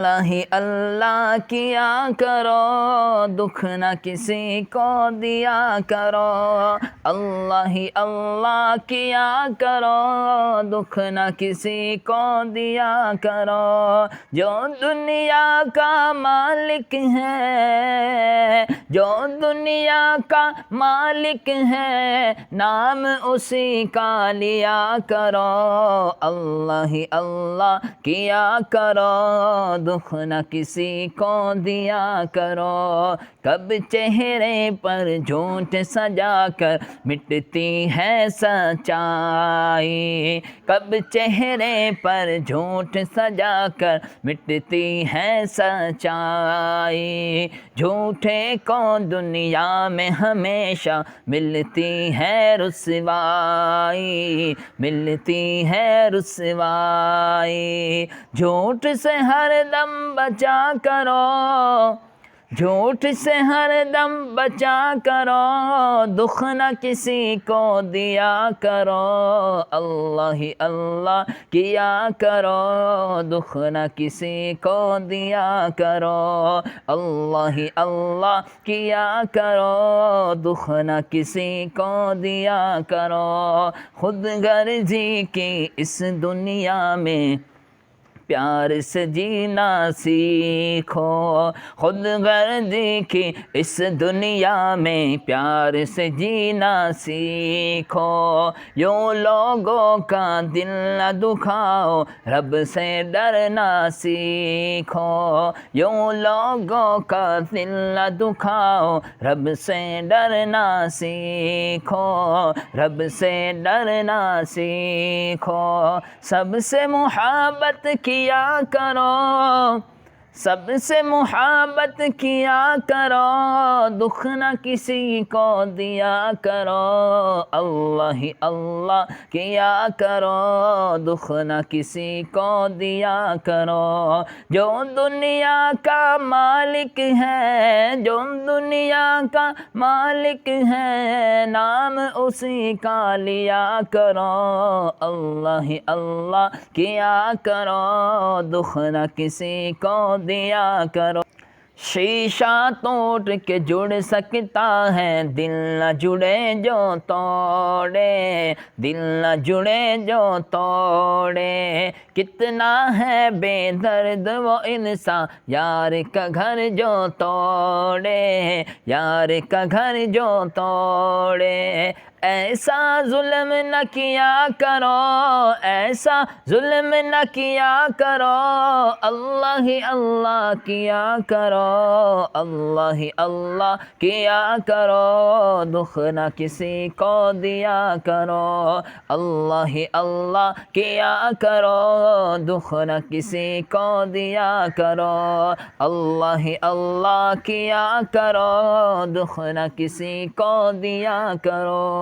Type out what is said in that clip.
اللہ ہی اللہ کیا کرو، دکھ نہ کسی کو دیا کرو۔ اللہ ہی اللہ کیا کرو، دکھ نہ کسی کو دیا کرو۔ جو دنیا کا مالک ہے، جو دنیا کا مالک ہے، نام اسی کا لیا کرو۔ اللہ ہی اللہ کیا کرو، دکھ نہ کسی کو دیا کرو۔ کب چہرے پر جھوٹ سجا کر مٹتی ہے سچائی، کب چہرے پر جھوٹ سجا کر مٹتی ہے سچائی۔ جھوٹے کو دنیا میں ہمیشہ ملتی ہے رسوائی، ملتی ہے رسوائی۔ جھوٹ سے ہر دم بچا کرو، جھوٹ سے ہر دم بچا کرو، دکھ نہ کسی کو دیا کرو۔ اللہ ہی اللہ کیا کرو، دکھ نہ کسی کو دیا کرو۔ اللہ ہی اللہ کیا کرو، دکھ نہ کسی کو دیا کرو۔ خود غرضی کی اس دنیا میں پیار سے جینا سیکھو، خود غرضی کی اس دنیا میں پیار سے جینا سیکھو۔ یوں لوگوں کا دل نہ دکھاؤ، رب سے ڈرنا سیکھو۔ یوں لوگوں کا دل نہ دکھاؤ، رب سے ڈرنا سیکھو، رب سے ڈرنا سیکھو۔ سب سے محبت کیا کرو، سب سے محبت کیا کرو، دکھ نہ کسی کو دیا کرو۔ اللہ ہی اللہ کیا کرو، دکھ نہ کسی کو دیا کرو۔ جو دنیا کا مالک ہے، جو دنیا کا مالک ہے، نام اسی کا لیا کرو۔ اللہ ہی اللہ کیا کرو، دکھ نہ کسی کو دیا کرو۔ شیشہ ٹوٹ کے جڑ سکتا ہے، دل نہ جڑے جو توڑے، دل نہ جڑے جو توڑے۔ کتنا ہے بے درد وہ انسان، یار کا گھر جو توڑے، یار کا گھر جو توڑے۔ ایسا ظلم نہ کیا کرو، ایسا ظلم نہ کیا کرو، اللہ ہی اللہ کیا کرو، اللہ ہی اللہ کیا کرو، دکھ نہ کسی کو دیا کرو۔ اللہ ہی اللہ کیا کرو، دکھ نہ کسی کو دیا کرو۔ اللہ ہی اللہ کیا کرو، دکھ نہ کسی کو دیا کرو۔